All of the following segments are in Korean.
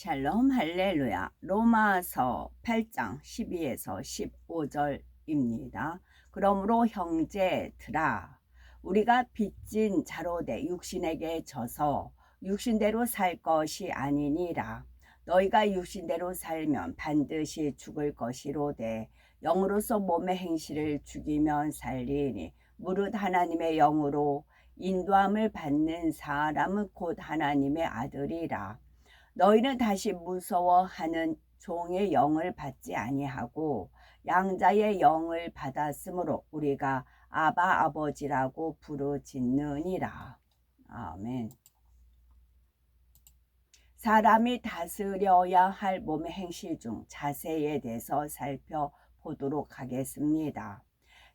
샬롬 할렐루야. 로마서 8장 12에서 15절입니다. 그러므로 형제들아 우리가 빚진 자로 돼 육신에게 져서 육신대로 살 것이 아니니라. 너희가 육신대로 살면 반드시 죽을 것이로되 영으로서 몸의 행실을 죽이면 살리니 무릇 하나님의 영으로 인도함을 받는 사람은 곧 하나님의 아들이라. 너희는 다시 무서워하는 종의 영을 받지 아니하고 양자의 영을 받았으므로 우리가 아바 아버지라고 부르짖느니라. 아멘. 사람이 다스려야 할 몸의 행실 중 자세에 대해서 살펴보도록 하겠습니다.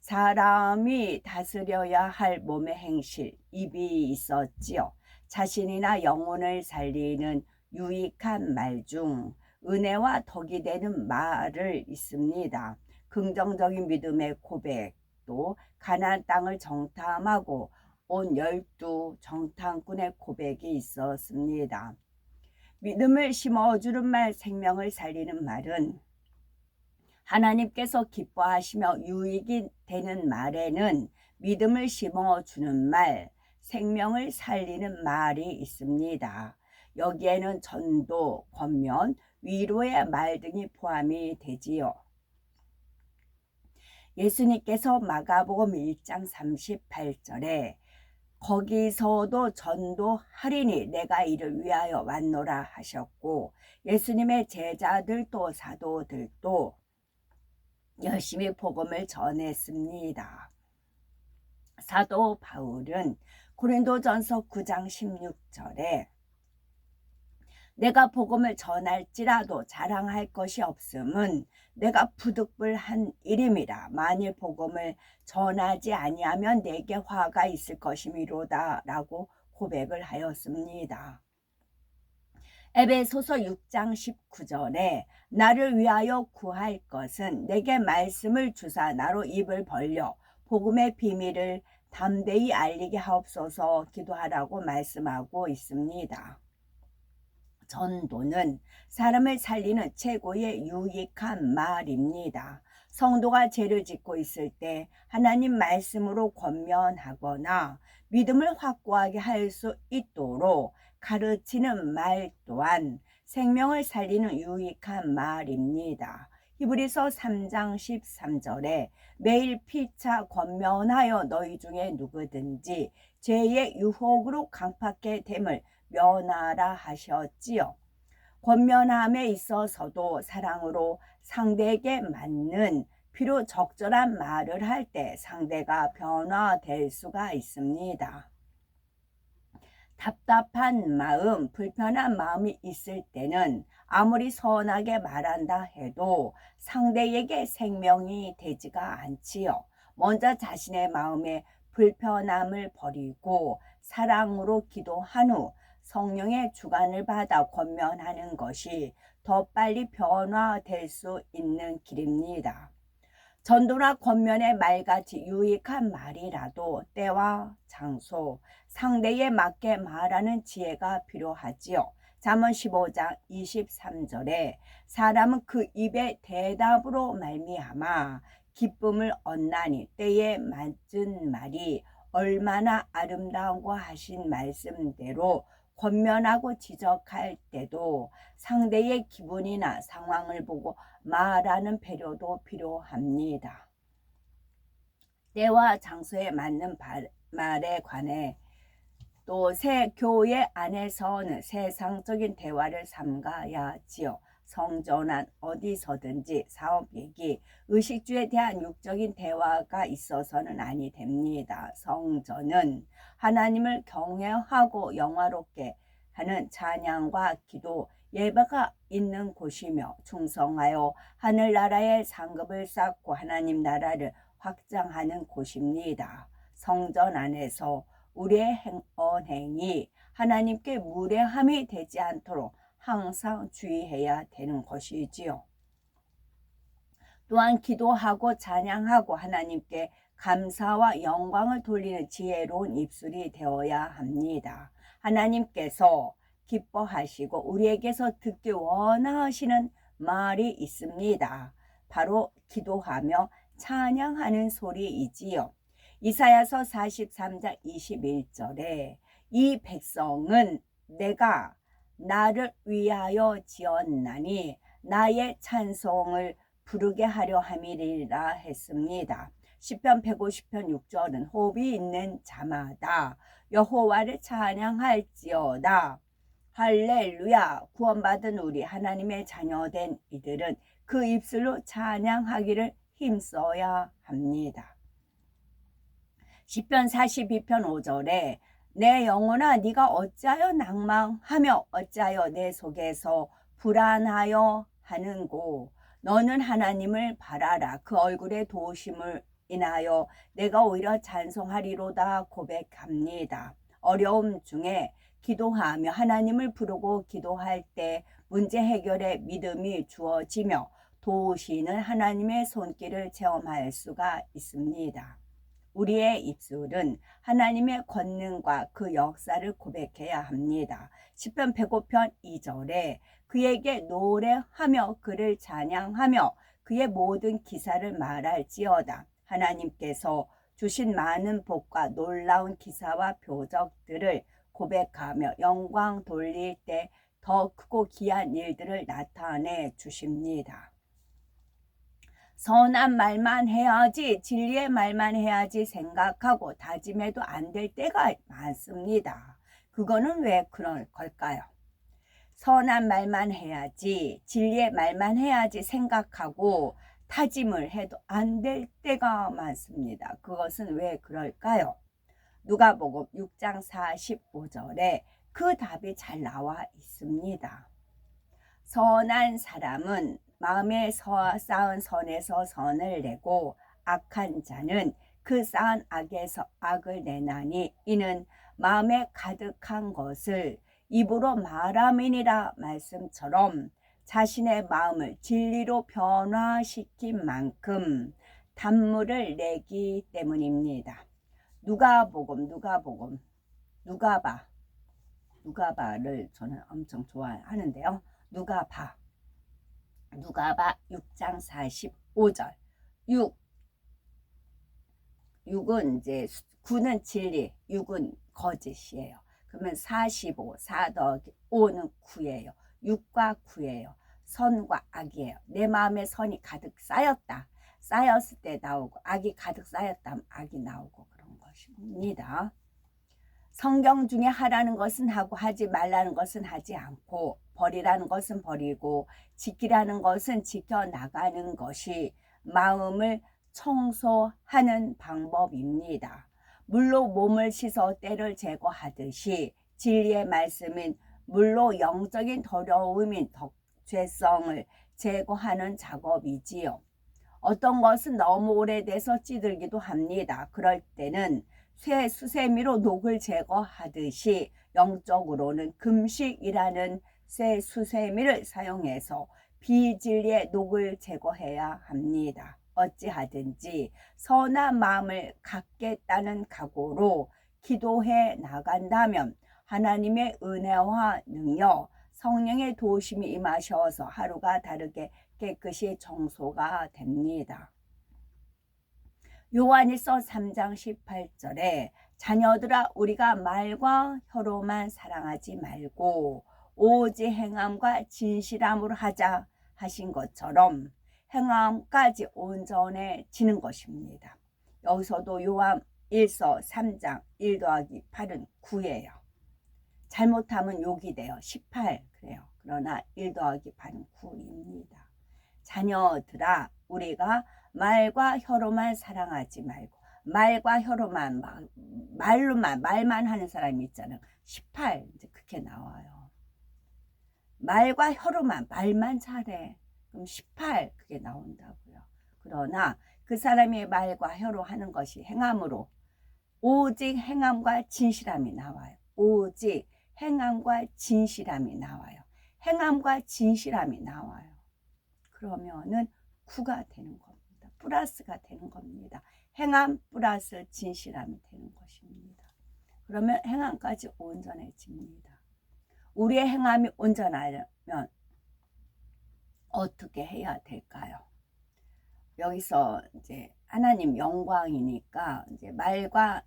사람이 다스려야 할 몸의 행실, 입이 있었지요. 자신이나 영혼을 살리는 유익한 말 중 은혜와 덕이 되는 말을 있습니다. 긍정적인 믿음의 고백도 가나안 땅을 정탐하고 온 12 정탐꾼의 고백이 있었습니다. 믿음을 심어주는 말, 생명을 살리는 말은 하나님께서 기뻐하시며 유익이 되는 말에는 믿음을 심어주는 말, 생명을 살리는 말이 있습니다. 여기에는 전도, 권면, 위로의 말 등이 포함이 되지요. 예수님께서 마가복음 1장 38절에 거기서도 전도하리니 내가 이를 위하여 왔노라 하셨고, 예수님의 제자들도 사도들도 열심히 복음을 전했습니다. 사도 바울은 고린도전서 9장 16절에 내가 복음을 전할지라도 자랑할 것이 없음은 내가 부득불한 일임이라. 만일 복음을 전하지 아니하면 내게 화가 있을 것이미로다 라고 고백을 하였습니다. 에베소서 6장 19절에 나를 위하여 구할 것은 내게 말씀을 주사 나로 입을 벌려 복음의 비밀을 담대히 알리게 하옵소서 기도하라고 말씀하고 있습니다. 전도는 사람을 살리는 최고의 유익한 말입니다. 성도가 죄를 짓고 있을 때 하나님 말씀으로 권면하거나 믿음을 확고하게 할 수 있도록 가르치는 말 또한 생명을 살리는 유익한 말입니다. 히브리서 3장 13절에 매일 피차 권면하여 너희 중에 누구든지 죄의 유혹으로 강팍해 됨을 면하라 하셨지요. 권면함에 있어서도 사랑으로 상대에게 맞는 필요 적절한 말을 할 때 상대가 변화될 수가 있습니다. 답답한 마음, 불편한 마음이 있을 때는 아무리 선하게 말한다 해도 상대에게 생명이 되지가 않지요. 먼저 자신의 마음에 불편함을 버리고 사랑으로 기도한 후 성령의 주관을 받아 권면하는 것이 더 빨리 변화될 수 있는 길입니다. 전도나 권면의 말같이 유익한 말이라도 때와 장소, 상대에 맞게 말하는 지혜가 필요하지요. 잠언 15장 23절에 사람은 그 입의 대답으로 말미암아 기쁨을 얻나니 때에 맞은 말이 얼마나 아름다운고 하신 말씀대로 권면하고 지적할 때도 상대의 기분이나 상황을 보고 말하는 배려도 필요합니다. 때와 장소에 맞는 말에 관해 또 새 교회 안에서는 세상적인 대화를 삼가야지요. 성전안 어디서든지 사업 얘기, 의식주에 대한 육적인 대화가 있어서는 아니 됩니다. 성전은 하나님을 경외하고 영화롭게 하는 찬양과 기도, 예배가 있는 곳이며 충성하여 하늘나라의 상급을 쌓고 하나님 나라를 확장하는 곳입니다. 성전 안에서 우리의 언행이 하나님께 무례함이 되지 않도록 항상 주의해야 되는 것이지요. 또한 기도하고 찬양하고 하나님께 감사와 영광을 돌리는 지혜로운 입술이 되어야 합니다. 하나님께서 기뻐하시고 우리에게서 듣기 원하시는 말이 있습니다. 바로 기도하며 찬양하는 소리이지요. 이사야서 43장 21절에 이 백성은 내가 나를 위하여 지었나니 나의 찬송을 부르게 하려 함이리라 했습니다. 시편 150편 6절은 호흡이 있는 자마다 여호와를 찬양할지어다. 할렐루야. 구원받은 우리 하나님의 자녀된 이들은 그 입술로 찬양하기를 힘써야 합니다. 시편 42편 5절에 내 영혼아 네가 어찌하여 낭망하며 어찌하여 내 속에서 불안하여 하는고. 너는 하나님을 바라라. 그 얼굴의 도우심을 인하여 내가 오히려 찬송하리로다 고백합니다. 어려움 중에 기도하며 하나님을 부르고 기도할 때 문제 해결에 믿음이 주어지며 도우시는 하나님의 손길을 체험할 수가 있습니다. 우리의 입술은 하나님의 권능과 그 역사를 고백해야 합니다. 시편 105편 2절에 그에게 노래하며 그를 찬양하며 그의 모든 기사를 말할지어다. 하나님께서 주신 많은 복과 놀라운 기사와 표적들을 고백하며 영광 돌릴 때 더 크고 귀한 일들을 나타내 주십니다. 선한 말만 해야지, 진리의 말만 해야지 생각하고 다짐해도 안 될 때가 많습니다. 그거는 왜 그럴 걸까요? 선한 말만 해야지, 진리의 말만 해야지 생각하고 다짐을 해도 안 될 때가 많습니다. 그것은 왜 그럴까요? 누가복음 6장 45절에 그 답이 잘 나와 있습니다. 선한 사람은 마음에 쌓은 선에서 선을 내고 악한 자는 그 쌓은 악에서 악을 내나니 이는 마음에 가득한 것을 입으로 말함이니라 말씀처럼 자신의 마음을 진리로 변화시킨 만큼 단물을 내기 때문입니다. 누가바를 저는 엄청 좋아하는데요. 누가바 6장 45절 6은 이제 9는 진리, 6은 거짓이에요. 그러면 45, 4 더하기 5는 9예요. 6과 9예요. 선과 악이에요. 내 마음에 선이 가득 쌓였다. 쌓였을 때 나오고 악이 가득 쌓였다면 악이 나오고 그런 것입니다. 성경 중에 하라는 것은 하고 하지 말라는 것은 하지 않고 버리라는 것은 버리고 지키라는 것은 지켜나가는 것이 마음을 청소하는 방법입니다. 물로 몸을 씻어 때를 제거하듯이 진리의 말씀인 물로 영적인 더러움인 죄성을 제거하는 작업이지요. 어떤 것은 너무 오래돼서 찌들기도 합니다. 그럴 때는 쇠 수세미로 녹을 제거하듯이 영적으로는 금식이라는 쇠 수세미를 사용해서 비진리의 녹을 제거해야 합니다. 어찌하든지 선한 마음을 갖겠다는 각오로 기도해 나간다면 하나님의 은혜와 능력, 성령의 도우심이 임하셔서 하루가 다르게 깨끗이 청소가 됩니다. 요한일서 3장 18절에 자녀들아 우리가 말과 혀로만 사랑하지 말고 오직 행함과 진실함으로 하자 하신 것처럼 행함까지 온전해지는 것입니다. 여기서도 요한일서 3장 1 더하기 8은 9예요. 잘못하면 욕이 돼요. 18 그래요. 그러나 1 더하기 8은 9입니다. 자녀들아 우리가 말과 혀로만 사랑하지 말고 말과 혀로만 말만 하는 사람이 있잖아요. 18 이제 그렇게 나와요. 말과 혀로만 말만 잘해. 그럼 18 그게 나온다고요. 그러나 그 사람이 말과 혀로 하는 것이 행함으로 오직 행함과 진실함이 나와요. 오직 행함과 진실함이 나와요. 행함과 진실함이 나와요. 그러면은 9가 되는 겁니다. 플러스가 되는 겁니다. 행함 플러스 진실함이 되는 것입니다. 그러면 행함까지 온전해집니다. 우리의 행함이 온전하려면 어떻게 해야 될까요? 여기서 이제 하나님 영광이니까 이제 말과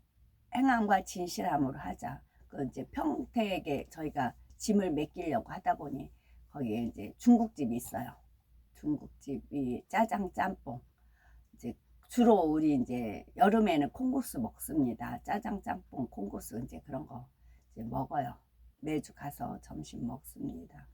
행함과 진실함으로 하자. 그 이제 평택에 저희가 짐을 맡기려고 하다 보니 거기에 이제 중국집이 있어요. 중국집이 짜장 짬뽕. 이제 주로 우리 이제 여름에는 콩국수 먹습니다. 짜장 짬뽕 콩국수 이제 그런 거 이제 먹어요. 매주 가서 점심 먹습니다.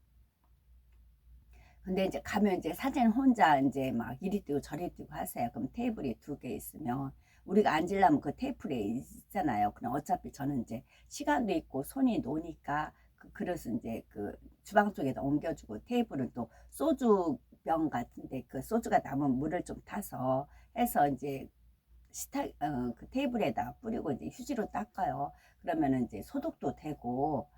근데 이제 가면 이제 사진 혼자 이제 막 이리 뛰고 저리 뛰고 하세요. 그럼 테이블이 2개 있으면 우리가 앉으려면 그 테이블에 있잖아요. 그럼 어차피 저는 이제 시간도 있고 손이 노니까 그 그릇은 이제 그 주방 쪽에다 옮겨주고 테이블은 또 소주병 같은데 그 소주가 남은 물을 좀 타서 해서 이제 그 테이블에다 뿌리고 이제 휴지로 닦아요. 그러면은 이제 소독도 되고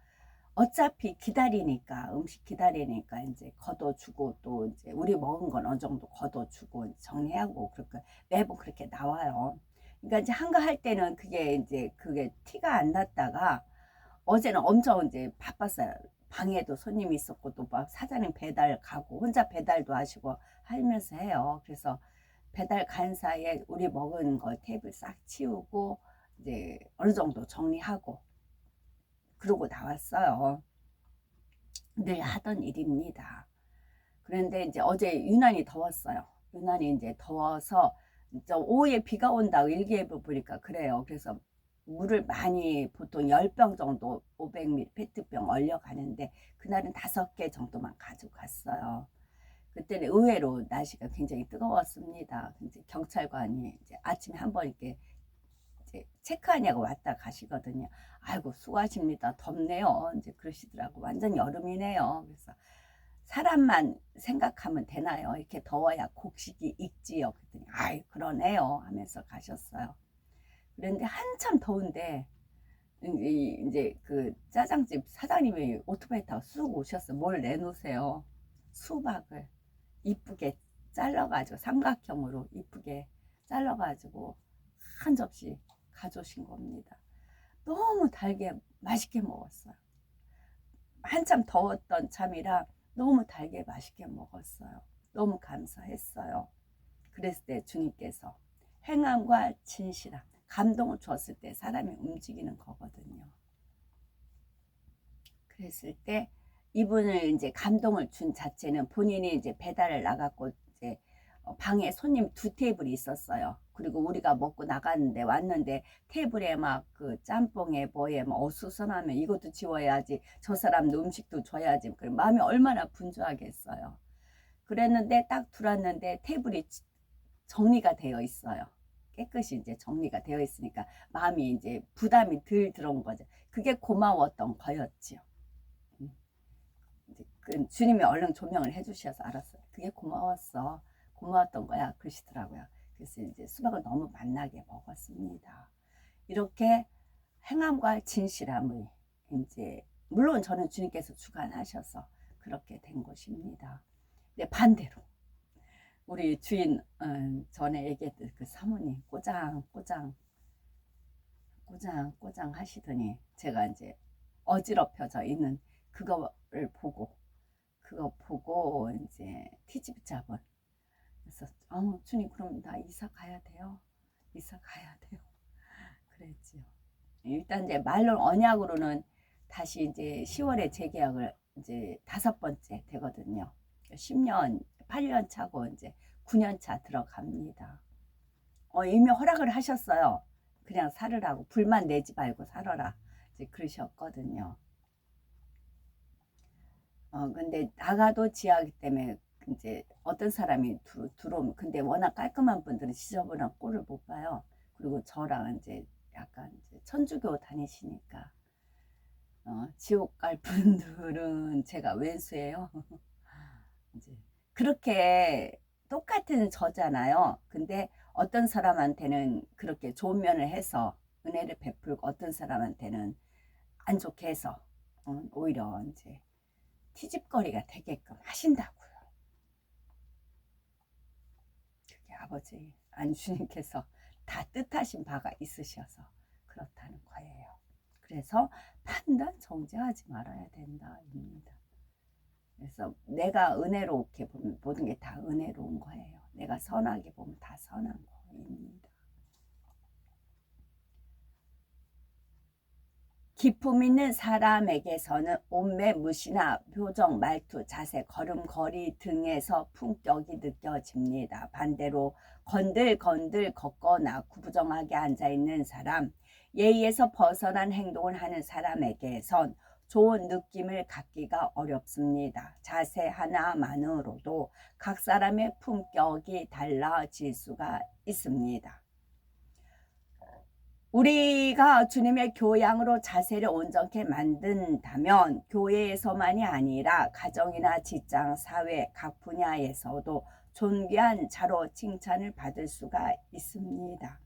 어차피 기다리니까 음식 기다리니까 이제 걷어주고 또 이제 우리 먹은 건 어느 정도 걷어주고 정리하고 그렇게 매번 그렇게 나와요. 그러니까 이제 한가할 때는 그게 이제 그게 티가 안 났다가 어제는 엄청 이제 바빴어요. 방에도 손님이 있었고 또 막 사장님 배달 가고 혼자 배달도 하시고 하면서 해요. 그래서 배달 간 사이에 우리 먹은 거 테이블 싹 치우고 이제 어느 정도 정리하고 그러고 나왔어요. 늘 하던 일입니다. 그런데 이제 어제 유난히 더웠어요. 유난히 이제 더워서 오후에 비가 온다고 일기예보 보니까 그래요. 그래서 물을 많이 보통 10병 정도 500ml 페트병 얼려 가는데 그날은 5개 정도만 가지고 갔어요. 그때는 의외로 날씨가 굉장히 뜨거웠습니다. 이제 경찰관이 이제 아침에 한번 이렇게 이제 체크하냐고 왔다 가시거든요. 아이고 수고하십니다. 덥네요. 이제 그러시더라고. 완전 여름이네요. 그래서 사람만 생각하면 되나요? 이렇게 더워야 곡식이 익지요. 그랬더니 아이 그러네요 하면서 가셨어요. 그런데 한참 더운데 이제 그 짜장집 사장님이 오토바이 타고 쑥 오셨어요. 뭘 내놓으세요? 수박을 이쁘게 잘라가지고 삼각형으로 이쁘게 잘라가지고 한 접시 가져오신 겁니다. 너무 달게 맛있게 먹었어요. 한참 더웠던 참이라 너무 달게 맛있게 먹었어요. 너무 감사했어요. 그랬을 때 주님께서 행함과 진실함, 감동을 줬을 때 사람이 움직이는 거거든요. 그랬을 때 이분을 이제 감동을 준 자체는 본인이 이제 배달을 나갔고 이제 방에 손님 2테이블이 있었어요. 그리고 우리가 먹고 나갔는데 왔는데 테이블에 막 그 짬뽕에 뭐에 막 어수선하면 이것도 지워야지 저 사람도 음식도 줘야지 그 마음이 얼마나 분주하겠어요. 그랬는데 딱 들어왔는데 테이블이 정리가 되어 있어요. 깨끗이 이제 정리가 되어 있으니까 마음이 이제 부담이 덜 들어온 거죠. 그게 고마웠던 거였지요. 그 주님이 얼른 조명을 해주셔서 알았어요. 그게 고마웠어. 고마웠던 거야. 그러시더라고요. 그래서 이제 수박을 너무 맛나게 먹었습니다. 이렇게 행함과 진실함을 이제 물론 저는 주님께서 주관하셔서 그렇게 된 것입니다. 근데 반대로 우리 주인 전에 얘기했던 그 사모님 꼬장 하시더니 제가 이제 어지럽혀져 있는 그거 보고 이제 티집 잡은 그래서 주님 그럼 나 이사 가야 돼요. 이사 가야 돼요. 그랬지요. 일단 이제 말로 언약으로는 다시 이제 10월에 재계약을 이제 5번째 되거든요. 10년 8년 차고 이제 9년 차 들어갑니다. 이미 허락을 하셨어요. 그냥 살으라고 불만 내지 말고 살아라 이제 그러셨거든요. 근데 나가도 지하기 때문에 이제 어떤 사람이 들어오면 근데 워낙 깔끔한 분들은 지저분한 꼴을 못 봐요. 그리고 저랑 이제 약간 이제 천주교 다니시니까 지옥 갈 분들은 제가 왼수예요. 이제 그렇게 똑같은 저잖아요. 근데 어떤 사람한테는 그렇게 좋은 면을 해서 은혜를 베풀고 어떤 사람한테는 안 좋게 해서 오히려 이제 티집거리가 되게끔 하신다고요. 그게 아버지 안주님께서 다 뜻하신 바가 있으셔서 그렇다는 거예요. 그래서 판단 정죄하지 말아야 된다입니다. 그래서 내가 은혜롭게 보면 모든 게 다 은혜로운 거예요. 내가 선하게 보면 다 선한 거입니다. 기품 있는 사람에게서는 옷매, 무시나 표정, 말투, 자세, 걸음걸이 등에서 품격이 느껴집니다. 반대로 건들건들 걷거나 구부정하게 앉아있는 사람, 예의에서 벗어난 행동을 하는 사람에게선 좋은 느낌을 갖기가 어렵습니다. 자세 하나만으로도 각 사람의 품격이 달라질 수가 있습니다. 우리가 주님의 교양으로 자세를 온전케 만든다면 교회에서만이 아니라 가정이나 직장, 사회 각 분야에서도 존귀한 자로 칭찬을 받을 수가 있습니다.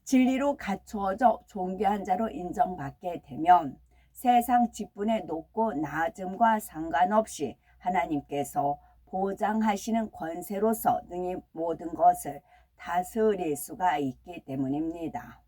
진리로 갖추어져 존귀한 자로 인정받게 되면 세상 직분의 높고 낮음과 상관없이 하나님께서 보장하시는 권세로서 능히 모든 것을 다스릴 수가 있기 때문입니다.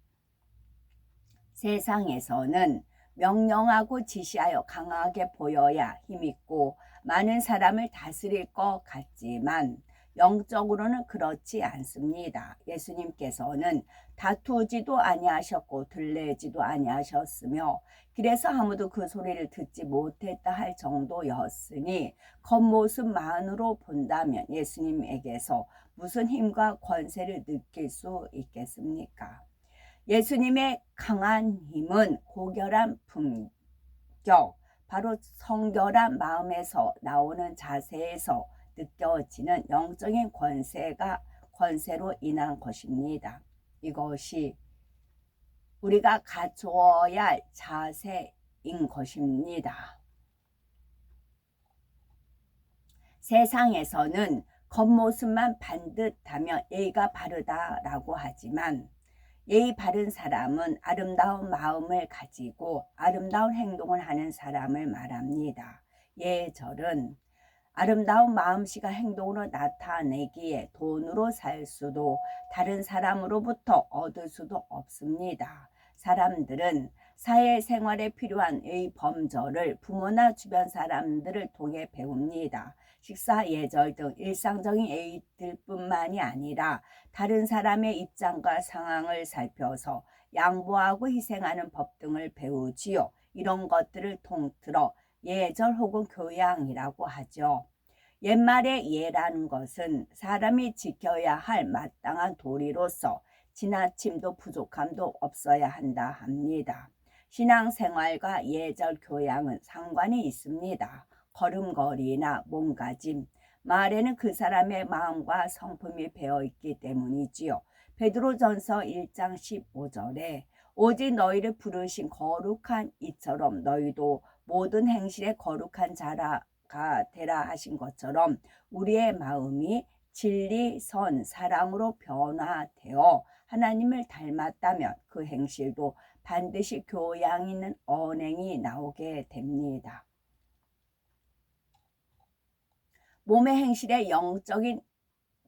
세상에서는 명령하고 지시하여 강하게 보여야 힘있고 많은 사람을 다스릴 것 같지만 영적으로는 그렇지 않습니다. 예수님께서는 다투지도 아니하셨고 들레지도 아니하셨으며 그래서 아무도 그 소리를 듣지 못했다 할 정도였으니 겉모습만으로 본다면 예수님에게서 무슨 힘과 권세를 느낄 수 있겠습니까? 예수님의 강한 힘은 고결한 품격, 바로 성결한 마음에서 나오는 자세에서 느껴지는 영적인 권세로 인한 것입니다. 이것이 우리가 갖추어야 할 자세인 것입니다. 세상에서는 겉모습만 반듯하며 예의가 바르다라고 하지만 예의 바른 사람은 아름다운 마음을 가지고 아름다운 행동을 하는 사람을 말합니다. 예절은 아름다운 마음씨가 행동으로 나타내기에 돈으로 살 수도 다른 사람으로부터 얻을 수도 없습니다. 사람들은 사회생활에 필요한 예의 범절을 부모나 주변 사람들을 통해 배웁니다. 식사 예절 등 일상적인 예의들 뿐만이 아니라 다른 사람의 입장과 상황을 살펴서 양보하고 희생하는 법 등을 배우지요. 이런 것들을 통틀어 예절 혹은 교양이라고 하죠. 옛말의 예라는 것은 사람이 지켜야 할 마땅한 도리로서 지나침도 부족함도 없어야 한다 합니다. 신앙생활과 예절 교양은 상관이 있습니다. 걸음걸이나 몸가짐, 말에는 그 사람의 마음과 성품이 배어있기 때문이지요. 베드로전서 1장 15절에 오직 너희를 부르신 거룩한 이처럼 너희도 모든 행실에 거룩한 자라가 되라 하신 것처럼 우리의 마음이 진리, 선, 사랑으로 변화되어 하나님을 닮았다면 그 행실도 반드시 교양 있는 언행이 나오게 됩니다. 몸의 행실의 영적인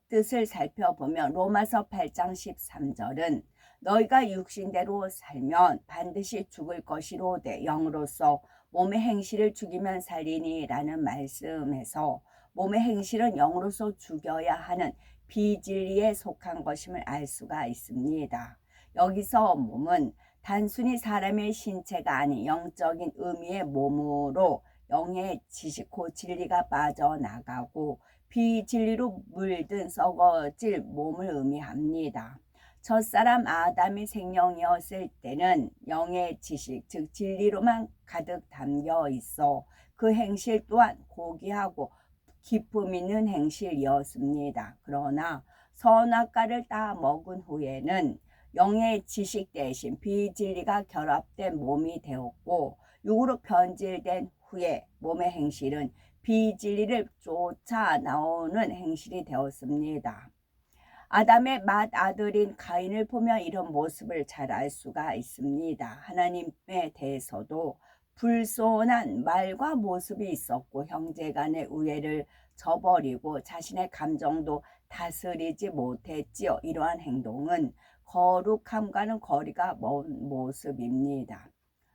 뜻을 살펴보면 로마서 8장 13절은 너희가 육신대로 살면 반드시 죽을 것이로되 영으로서 몸의 행실을 죽이면 살리니 라는 말씀에서 몸의 행실은 영으로서 죽여야 하는 비진리에 속한 것임을 알 수가 있습니다. 여기서 몸은 단순히 사람의 신체가 아닌 영적인 의미의 몸으로 영의 지식고 진리가 빠져나가고 비진리로 물든 썩어질 몸을 의미합니다. 첫사람 아담이 생명이었을 때는 영의 지식 즉 진리로만 가득 담겨 있어 그 행실 또한 고귀하고 기품 있는 행실이었습니다. 그러나 선악과를 따 먹은 후에는 영의 지식 대신 비진리가 결합된 몸이 되었고 육으로 변질된 후에 몸의 행실은 비진리를 쫓아 나오는 행실이 되었습니다. 아담의 맏아들인 가인을 보면 이런 모습을 잘 알 수가 있습니다. 하나님에 대해서도 불손한 말과 모습이 있었고 형제간의 우애를 저버리고 자신의 감정도 다스리지 못했지요. 이러한 행동은 거룩함과는 거리가 먼 모습입니다.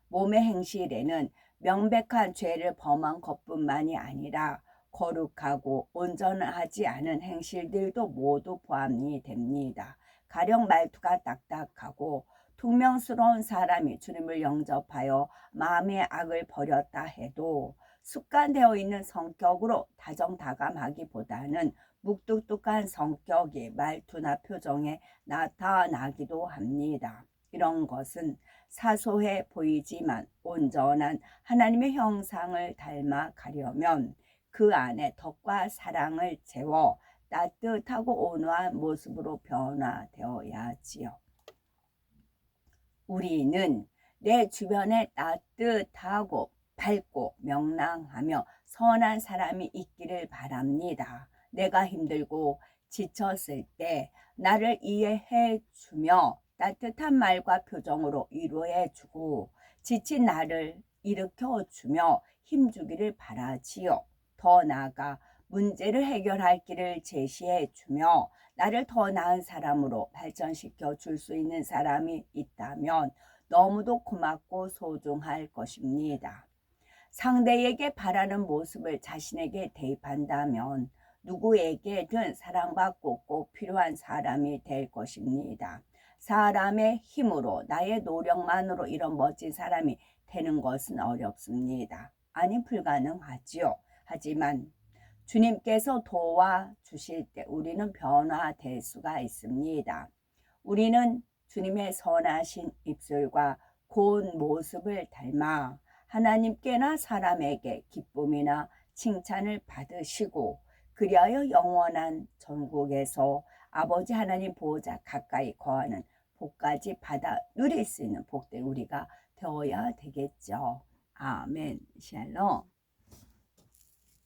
몸의 행실에는 명백한 죄를 범한 것뿐만이 아니라 거룩하고 온전하지 않은 행실들도 모두 포함이 됩니다. 가령 말투가 딱딱하고 퉁명스러운 사람이 주님을 영접하여 마음의 악을 버렸다 해도 습관되어 있는 성격으로 다정다감하기보다는 묵뚝뚝한 성격이 말투나 표정에 나타나기도 합니다. 이런 것은 사소해 보이지만 온전한 하나님의 형상을 닮아 가려면 그 안에 덕과 사랑을 채워 따뜻하고 온화한 모습으로 변화되어야지요. 우리는 내 주변에 따뜻하고 밝고 명랑하며 선한 사람이 있기를 바랍니다. 내가 힘들고 지쳤을 때 나를 이해해 주며 따뜻한 말과 표정으로 위로해 주고 지친 나를 일으켜 주며 힘주기를 바라지요. 더 나아가 문제를 해결할 길을 제시해 주며 나를 더 나은 사람으로 발전시켜 줄 수 있는 사람이 있다면 너무도 고맙고 소중할 것입니다. 상대에게 바라는 모습을 자신에게 대입한다면 누구에게든 사랑받고 꼭 필요한 사람이 될 것입니다. 사람의 힘으로 나의 노력만으로 이런 멋진 사람이 되는 것은 어렵습니다. 아니 불가능하지요. 하지만 주님께서 도와주실 때 우리는 변화될 수가 있습니다. 우리는 주님의 선하신 입술과 고운 모습을 닮아 하나님께나 사람에게 기쁨이나 칭찬을 받으시고 그리하여 영원한 천국에서 아버지 하나님 보호자 가까이 거하는 복까지 받아 누릴 수 있는 복된 우리가 되어야 되겠죠. 아멘. 샬롬.